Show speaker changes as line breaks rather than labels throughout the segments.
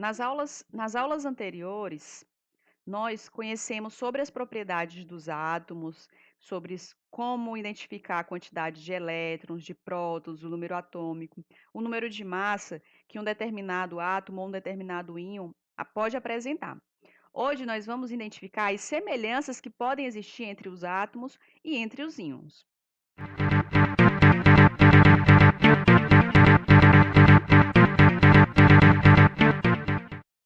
Nas aulas anteriores, nós conhecemos sobre as propriedades dos átomos, sobre como identificar a quantidade de elétrons, de prótons, o número atômico, o número de massa que um determinado átomo ou um determinado íon pode apresentar. Hoje nós vamos identificar as semelhanças que podem existir entre os átomos e entre os íons.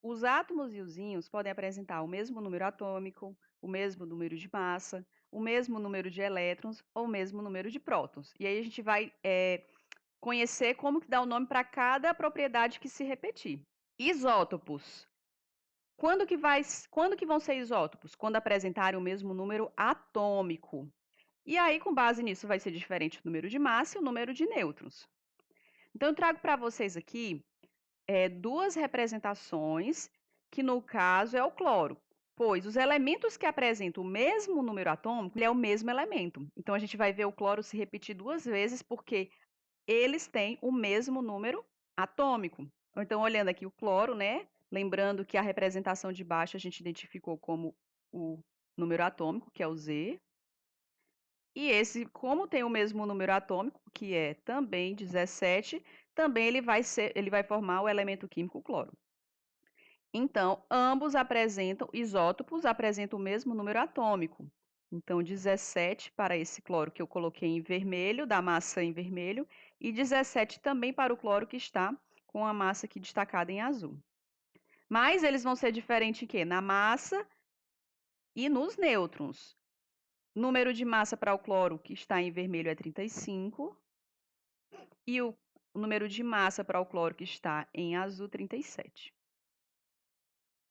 Os átomos e os íons podem apresentar o mesmo número atômico, o mesmo número de massa, o mesmo número de elétrons ou o mesmo número de prótons. E aí a gente vai conhecer como que dá o nome para cada propriedade que se repetir. Isótopos. Quando que vão ser isótopos? Quando apresentarem o mesmo número atômico. E aí, com base nisso, vai ser diferente o número de massa e o número de nêutrons. Então, eu trago para vocês aqui duas representações, que no caso é o cloro, pois os elementos que apresentam o mesmo número atômico, ele é o mesmo elemento. Então, a gente vai ver o cloro se repetir duas vezes, porque eles têm o mesmo número atômico. Então, olhando aqui o cloro, né? Lembrando que a representação de baixo a gente identificou como o número atômico, que é o Z. E esse, como tem o mesmo número atômico, que é também 17, também ele vai formar o elemento químico cloro. Então, ambos isótopos apresentam o mesmo número atômico. Então, 17 para esse cloro que eu coloquei em vermelho, da massa em vermelho, e 17 também para o cloro que está com a massa aqui destacada em azul. Mas eles vão ser diferentes em quê? Na massa e nos nêutrons. Número de massa para o cloro que está em vermelho é 35, e o número de massa para o cloro que está em azul, 37.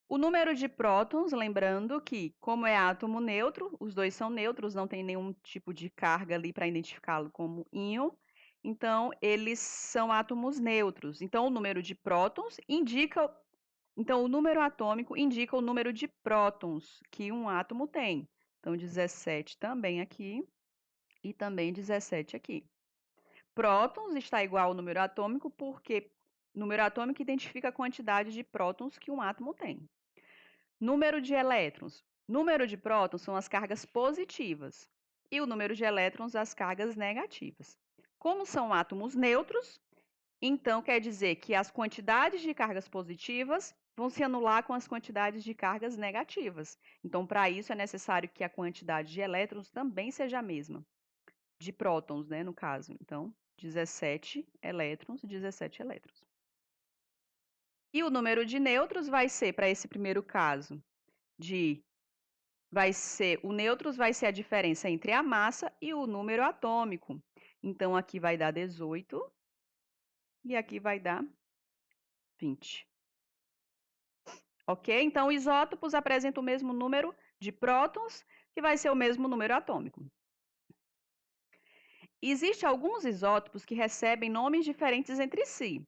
O número de prótons, lembrando que, como é átomo neutro, os dois são neutros, não tem nenhum tipo de carga ali para identificá-lo como íon, então eles são átomos neutros. Então, o número de prótons indica. Então, o número atômico indica o número de prótons que um átomo tem. Então, 17 também aqui e também 17 aqui. Prótons está igual ao número atômico, porque número atômico identifica a quantidade de prótons que um átomo tem. Número de elétrons. Número de prótons são as cargas positivas e o número de elétrons as cargas negativas. Como são átomos neutros, então quer dizer que as quantidades de cargas positivas vão se anular com as quantidades de cargas negativas. Então, para isso, é necessário que a quantidade de elétrons também seja a mesma. De prótons, né, no caso. Então, 17 elétrons, 17 elétrons. E o número de nêutrons vai ser, para esse primeiro caso, o nêutrons vai ser a diferença entre a massa e o número atômico. Então, aqui vai dar 18 e aqui vai dar 20. Ok? Então, isótopos apresentam o mesmo número de prótons, que vai ser o mesmo número atômico. Existem alguns isótopos que recebem nomes diferentes entre si.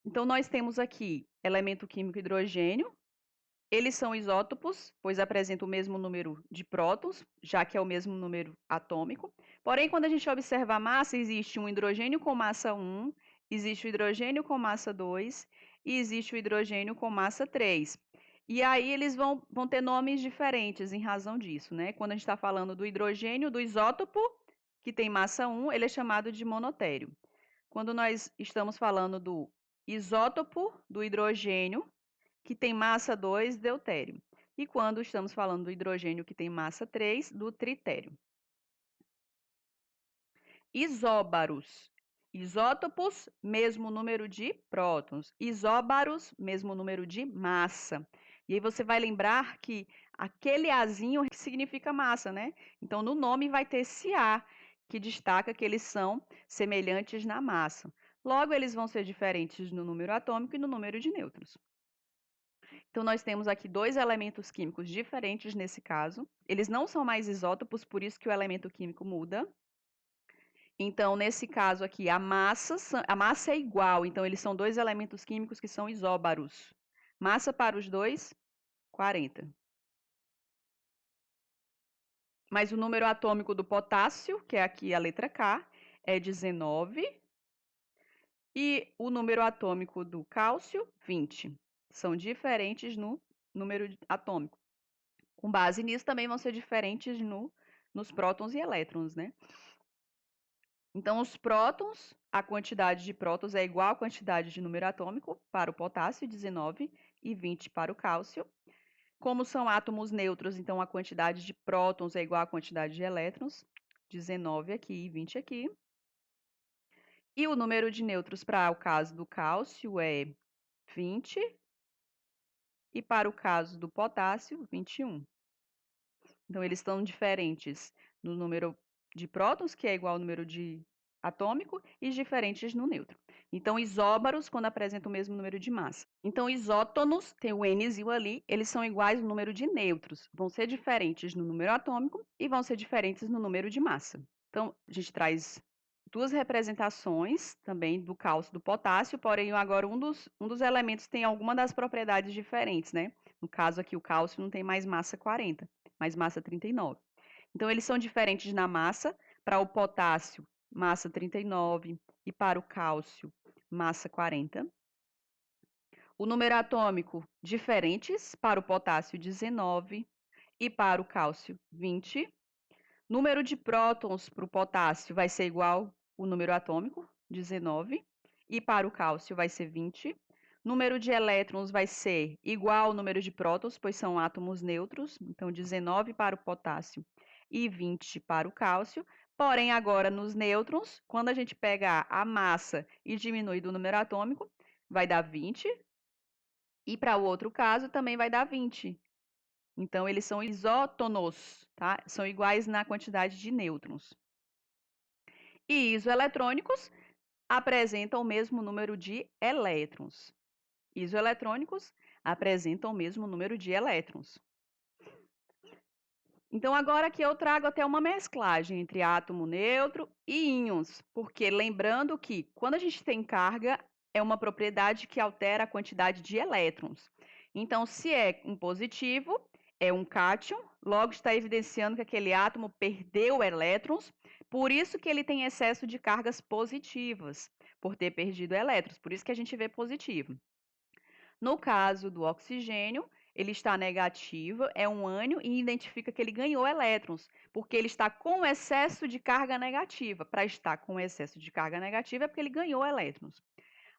Então, nós temos aqui elemento químico hidrogênio. Eles são isótopos, pois apresentam o mesmo número de prótons, já que é o mesmo número atômico. Porém, quando a gente observa a massa, existe um hidrogênio com massa 1, existe o hidrogênio com massa 2 e existe o hidrogênio com massa 3. E aí eles vão ter nomes diferentes em razão disso, né? Quando a gente está falando do hidrogênio, do isótopo, que tem massa 1, ele é chamado de monotério. Quando nós estamos falando do isótopo do hidrogênio, que tem massa 2, deutério. E quando estamos falando do hidrogênio que tem massa 3, do tritério. Isóbaros. Isótopos, mesmo número de prótons. Isóbaros, mesmo número de massa. E aí você vai lembrar que aquele Azinho significa massa, né? Então, no nome vai ter esse A, que destaca que eles são semelhantes na massa. Logo, eles vão ser diferentes no número atômico e no número de nêutrons. Então, nós temos aqui dois elementos químicos diferentes nesse caso. Eles não são mais isótopos, por isso que o elemento químico muda. Então, nesse caso aqui, a massa é igual, então eles são dois elementos químicos que são isóbaros. Massa para os dois, 40. Mas o número atômico do potássio, que é aqui a letra K, é 19. E o número atômico do cálcio, 20. são diferentes no número atômico. Com base nisso, também vão ser diferentes nos prótons e elétrons, né? Então, os prótons, a quantidade de prótons é igual à quantidade de número atômico para o potássio, 19, e 20 para o cálcio. Como são átomos neutros, então a quantidade de prótons é igual à quantidade de elétrons, 19 aqui e 20 aqui. E o número de nêutrons para o caso do cálcio é 20, e para o caso do potássio, 21. Então, eles estão diferentes no número de prótons, que é igual ao número de atômico, e diferentes no nêutron. Então, isóbaros, quando apresentam o mesmo número de massa. Então, isótonos, tem o Nzinho ali, eles são iguais no número de nêutrons. Vão ser diferentes no número atômico e vão ser diferentes no número de massa. Então, a gente traz duas representações também do cálcio e do potássio, porém agora um dos elementos tem alguma das propriedades diferentes, né? No caso aqui, o cálcio não tem mais massa 40, mais massa 39. Então, eles são diferentes na massa. Para o potássio, massa 39, e para o cálcio, massa 40. O número atômico, diferentes. Para o potássio, 19, e para o cálcio, 20. Número de prótons para o potássio vai ser igual ao número atômico, 19, e para o cálcio vai ser 20. Número de elétrons vai ser igual ao número de prótons, pois são átomos neutros, então 19 para o potássio e 20 para o cálcio. Porém, agora nos nêutrons, quando a gente pegar a massa e diminui do número atômico, vai dar 20, e para o outro caso também vai dar 20. Então, eles são isótonos, tá? São iguais na quantidade de nêutrons. E isoeletrônicos apresentam o mesmo número de elétrons. Isoeletrônicos apresentam o mesmo número de elétrons. Então, agora aqui eu trago até uma mesclagem entre átomo neutro e íons, porque lembrando que quando a gente tem carga, é uma propriedade que altera a quantidade de elétrons. Então, se é um positivo, é um cátion, logo está evidenciando que aquele átomo perdeu elétrons, por isso que ele tem excesso de cargas positivas, por ter perdido elétrons, por isso que a gente vê positivo. No caso do oxigênio, ele está negativo, é um ânion e identifica que ele ganhou elétrons, porque ele está com excesso de carga negativa. Para estar com excesso de carga negativa é porque ele ganhou elétrons.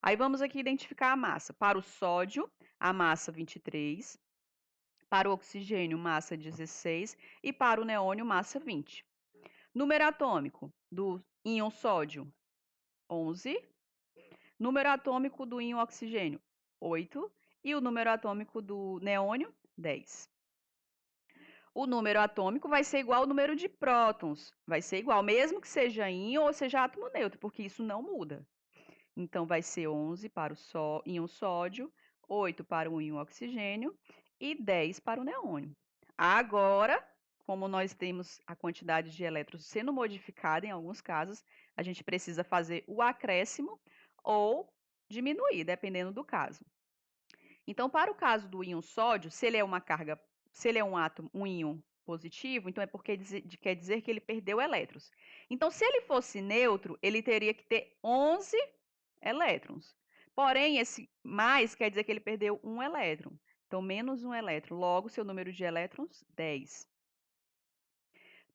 Aí vamos aqui identificar a massa. Para o sódio, a massa 23. Para o oxigênio, massa 16. E para o neônio, massa 20. Número atômico do íon sódio, 11. Número atômico do íon oxigênio, 8. E o número atômico do neônio, 10. O número atômico vai ser igual ao número de prótons. Vai ser igual, mesmo que seja íon ou seja átomo neutro, porque isso não muda. Então, vai ser 11 para o íon sódio, 8 para o íon oxigênio e 10 para o neônio. Agora, como nós temos a quantidade de elétrons sendo modificada em alguns casos, a gente precisa fazer o acréscimo ou diminuir, dependendo do caso. Então, para o caso do íon sódio, se ele é uma carga, se ele é um átomo, um íon positivo, então é porque quer dizer que ele perdeu elétrons. Então, se ele fosse neutro, ele teria que ter 11 elétrons. Porém, esse mais quer dizer que ele perdeu um elétron. Então, menos um elétron. Logo, seu número de elétrons, 10.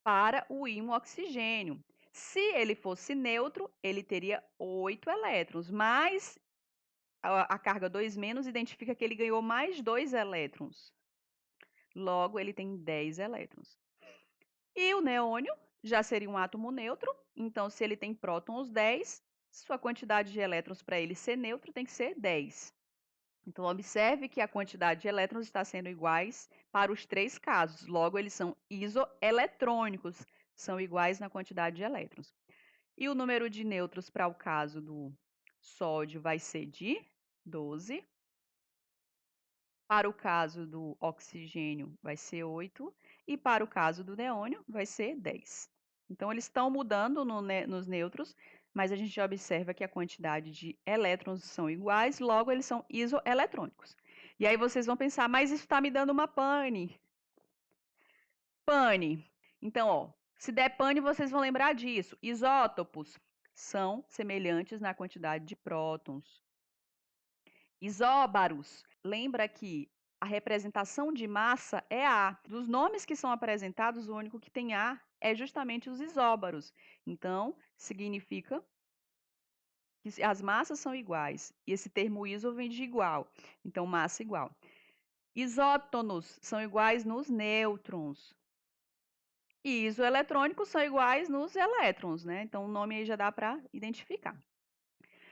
Para o íon oxigênio, se ele fosse neutro, ele teria 8 elétrons, mas a carga 2 menos identifica que ele ganhou mais 2 elétrons. Logo, ele tem 10 elétrons. E o neônio já seria um átomo neutro, então se ele tem prótons 10, sua quantidade de elétrons para ele ser neutro tem que ser 10. Então, observe que a quantidade de elétrons está sendo iguais para os três casos. Logo, eles são isoeletrônicos, são iguais na quantidade de elétrons. E o número de nêutrons para o caso do sódio vai ser de 12. Para o caso do oxigênio, vai ser 8. E para o caso do neônio, vai ser 10. Então, eles estão mudando nos nêutrons, mas a gente observa que a quantidade de elétrons são iguais, logo, eles são isoeletrônicos. E aí vocês vão pensar, mas isso está me dando uma pane. Pane. Então, ó, se der pane, vocês vão lembrar disso. Isótopos são semelhantes na quantidade de prótons. Isóbaros lembra que a representação de massa é A. Dos nomes que são apresentados, o único que tem A é justamente os isóbaros. Então, significa que as massas são iguais. E esse termo iso vem de igual. Então, massa igual. Isótonos são iguais nos nêutrons. E isoeletrônicos são iguais nos elétrons, né? Então, o nome aí já dá para identificar.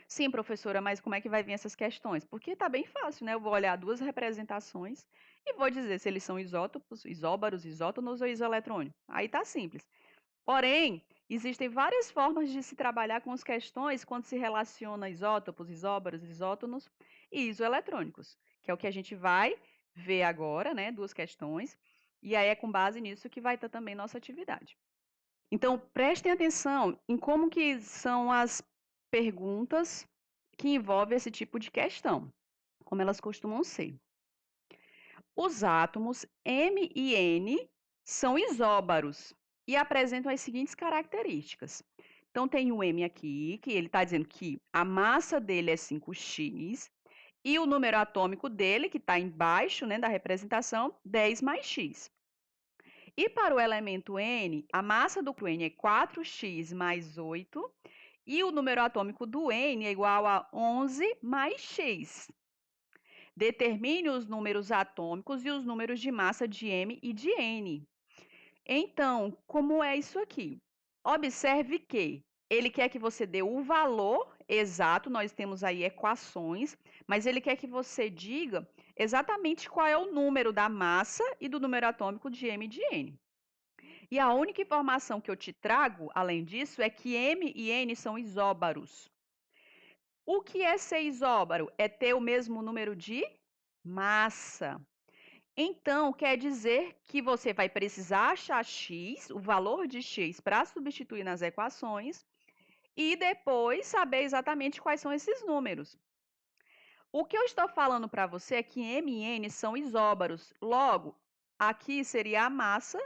Sim, professora, mas como é que vai vir essas questões? Porque está bem fácil, né? Eu vou olhar duas representações e vou dizer se eles são isótopos, isóbaros, isótonos ou isoeletrônicos. Aí está simples. Porém, existem várias formas de se trabalhar com as questões quando se relaciona isótopos, isóbaros, isótonos e isoeletrônicos, que é o que a gente vai ver agora, né? Duas questões. E aí é com base nisso que vai estar também nossa atividade. Então, prestem atenção em como que são as perguntas que envolvem esse tipo de questão, como elas costumam ser. Os átomos M e N são isóbaros e apresentam as seguintes características. Então, tem o M aqui, que ele está dizendo que a massa dele é 5x, e o número atômico dele, que está embaixo, né, da representação, 10 mais x. E para o elemento N, a massa do N é 4x mais 8, e o número atômico do N é igual a 11 mais x. Determine os números atômicos e os números de massa de M e de N. Então, como é isso aqui? Observe que ele quer que você dê o valor exato, nós temos aí equações, mas ele quer que você diga exatamente qual é o número da massa e do número atômico de M e de N. E a única informação que eu te trago, além disso, é que M e N são isóbaros. O que é ser isóbaro? É ter o mesmo número de massa. Então, quer dizer que você vai precisar achar x, o valor de x, para substituir nas equações e depois saber exatamente quais são esses números. O que eu estou falando para você é que M e N são isóbaros. Logo, aqui seria a massa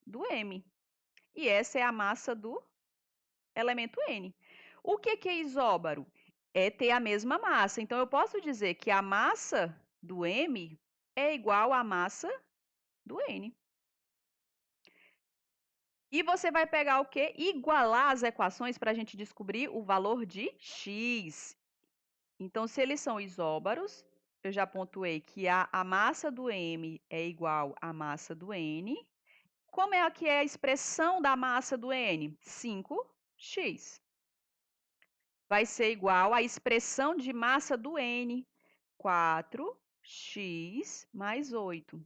do M. E essa é a massa do elemento N. O que é isóbaro? É ter a mesma massa. Então, eu posso dizer que a massa do M é igual à massa do N. E você vai pegar o quê? Igualar as equações para a gente descobrir o valor de x. Então, se eles são isóbaros, eu já pontuei que a massa do M é igual à massa do N. Como é que é a expressão da massa do N? 5x. Vai ser igual à expressão de massa do N, 4x mais 8.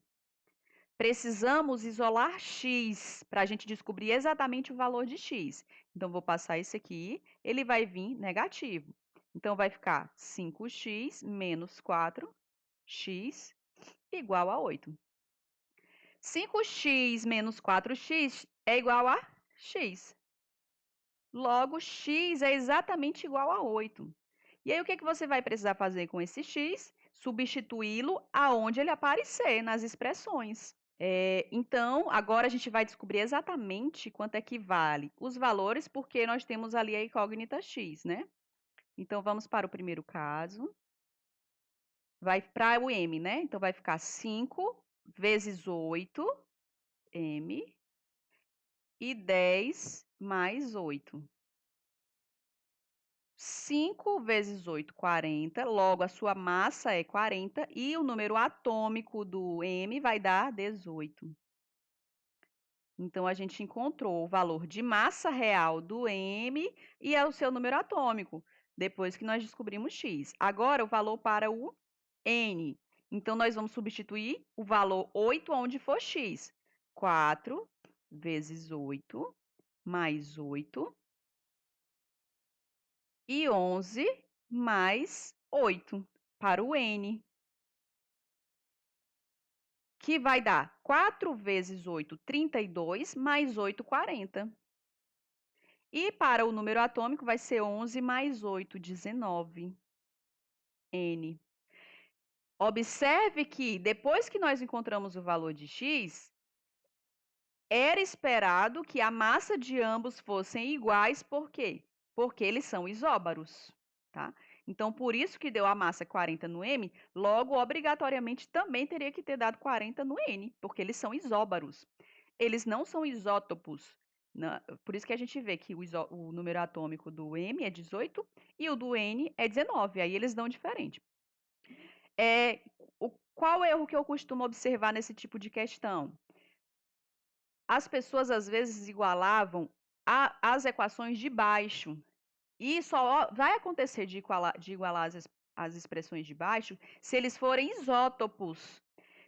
Precisamos isolar x para a gente descobrir exatamente o valor de x. Então, vou passar esse aqui, ele vai vir negativo. Então, vai ficar 5x menos 4x igual a 8. 5x menos 4x é igual a x. Logo, x é exatamente igual a 8. E aí, o que você vai precisar fazer com esse x? Substituí-lo aonde ele aparecer, nas expressões. Então, agora a gente vai descobrir exatamente quanto é que vale os valores, porque nós temos ali a incógnita x, né? Então, vamos para o primeiro caso. Vai para o m, né? Então, vai ficar 5 vezes 8, m, e 10 mais 8. 5 vezes 8, 40. Logo, a sua massa é 40 e o número atômico do M vai dar 18. Então, a gente encontrou o valor de massa real do M e é o seu número atômico, depois que nós descobrimos X. Agora, o valor para o N. Então, nós vamos substituir o valor 8 onde for X. 4 vezes 8 mais 8 e 11 mais 8 para o N, que vai dar 4 vezes 8, 32, mais 8, 40. E para o número atômico vai ser 11 mais 8, 19. N. Observe que depois que nós encontramos o valor de x, era esperado que a massa de ambos fossem iguais, por quê? Porque eles são isóbaros, tá? Então, por isso que deu a massa 40 no M, logo, obrigatoriamente, também teria que ter dado 40 no N, porque eles são isóbaros. Eles não são isótopos. Por isso que a gente vê que o número atômico do M é 18 e o do N é 19. Aí eles dão diferente. Qual erro que eu costumo observar nesse tipo de questão? As pessoas, às vezes, igualavam as equações de baixo. E só vai acontecer de igualar as expressões de baixo se eles forem isótopos.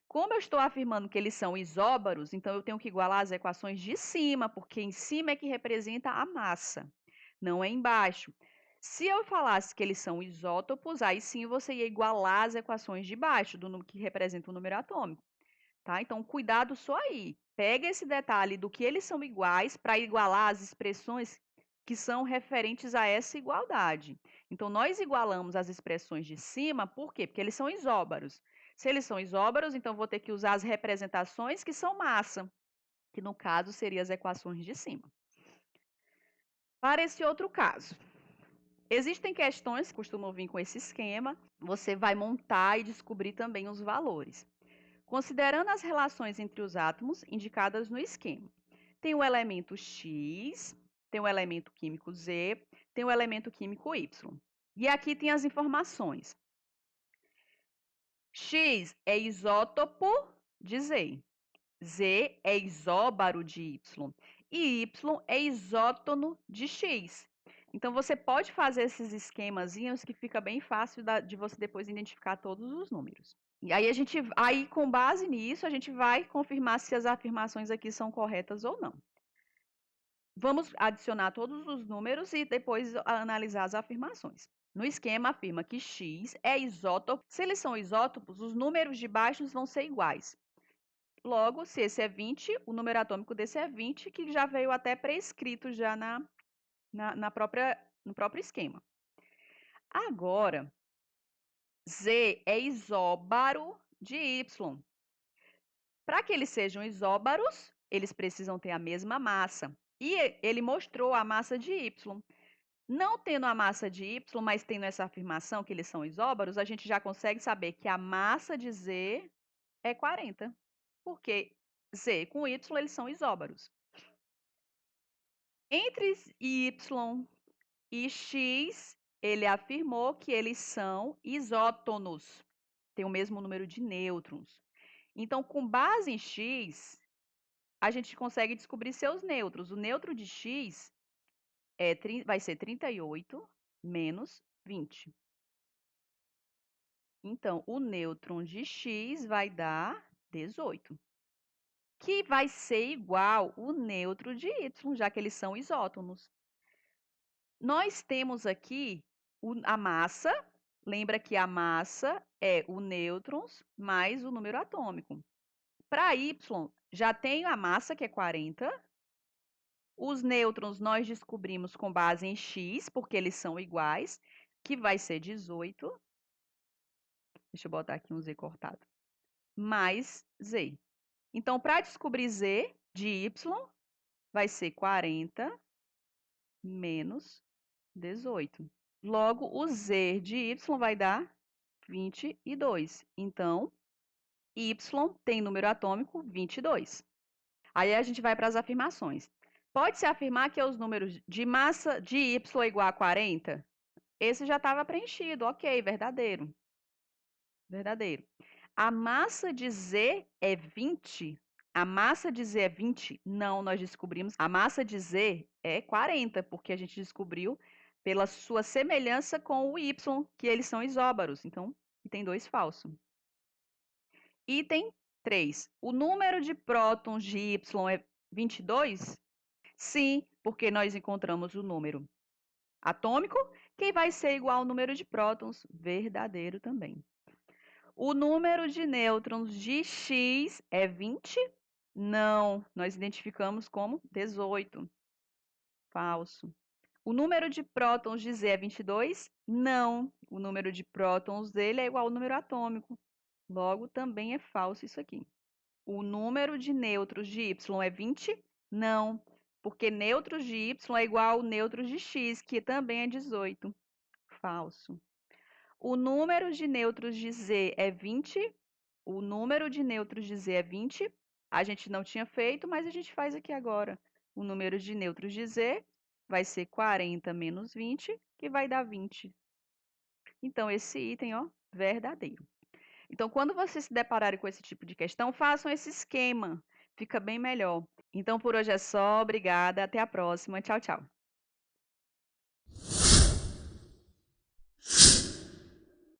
Como eu estou afirmando que eles são isóbaros, então eu tenho que igualar as equações de cima, porque em cima é que representa a massa, não é embaixo. Se eu falasse que eles são isótopos, aí sim você ia igualar as equações de baixo, que representa o número atômico. Tá? Então, cuidado só aí. Pega esse detalhe do que eles são iguais para igualar as expressões que são referentes a essa igualdade. Então, nós igualamos as expressões de cima, por quê? Porque eles são isóbaros. Se eles são isóbaros, então vou ter que usar as representações que são massa, que no caso seriam as equações de cima. Para esse outro caso, existem questões que costumam vir com esse esquema, você vai montar e descobrir também os valores. Considerando as relações entre os átomos indicadas no esquema. Tem o elemento X, tem o elemento químico Z, tem o elemento químico Y. E aqui tem as informações. X é isótopo de Z. Z é isóbaro de Y. E Y é isótono de X. Então, você pode fazer esses esquemazinhos que fica bem fácil de você depois identificar todos os números. E aí, com base nisso, a gente vai confirmar se as afirmações aqui são corretas ou não. Vamos adicionar todos os números e depois analisar as afirmações. No esquema, afirma que X é isótopo. Se eles são isótopos, os números de baixo vão ser iguais. Logo, se esse é 20, o número atômico desse é 20, que já veio até pré-escrito já no próprio esquema. Agora, Z é isóbaro de Y. Para que eles sejam isóbaros, eles precisam ter a mesma massa. E ele mostrou a massa de Y. Não tendo a massa de Y, mas tendo essa afirmação que eles são isóbaros, a gente já consegue saber que a massa de Z é 40. Porque Z com Y, eles são isóbaros. Entre Y e X, ele afirmou que eles são isótonos. Tem o mesmo número de nêutrons. Então, com base em X, a gente consegue descobrir seus nêutrons. O nêutron de X vai ser 38 menos 20. Então, o nêutron de X vai dar 18. Que vai ser igual o nêutron de Y, já que eles são isótonos. Nós temos aqui a massa. Lembra que a massa é o nêutrons mais o número atômico. Para Y, já tenho a massa, que é 40. Os nêutrons nós descobrimos com base em X, porque eles são iguais, que vai ser 18. Deixa eu botar aqui um Z cortado. Mais Z. Então, para descobrir Z de Y, vai ser 40 menos 18. Logo, o Z de Y vai dar 22. Então, Y tem número atômico 22. Aí a gente vai para as afirmações. Pode-se afirmar que os números de massa de Y é igual a 40? Esse já estava preenchido, ok, verdadeiro. Verdadeiro. A massa de Z é 20? A massa de Z é 20? Não, nós descobrimos. A massa de Z é 40, porque a gente descobriu pela sua semelhança com o Y, que eles são isóbaros. Então, item 2 falso. Item 3. O número de prótons de Y é 22? Sim, porque nós encontramos o número atômico, que vai ser igual ao número de prótons, verdadeiro também. O número de nêutrons de X é 20? Não, nós identificamos como 18. Falso. O número de prótons de Z é 22? Não, o número de prótons dele é igual ao número atômico. Logo, também é falso isso aqui. O número de nêutrons de Y é 20? Não, porque nêutrons de Y é igual ao nêutrons de X, que também é 18. Falso. O número de nêutrons de Z é 20. O número de nêutrons de Z é 20. A gente não tinha feito, mas a gente faz aqui agora. O número de nêutrons de Z vai ser 40 menos 20, que vai dar 20. Então, esse item, ó, verdadeiro. Então, quando vocês se depararem com esse tipo de questão, façam esse esquema. Fica bem melhor. Então, por hoje é só. Obrigada. Até a próxima. Tchau, tchau.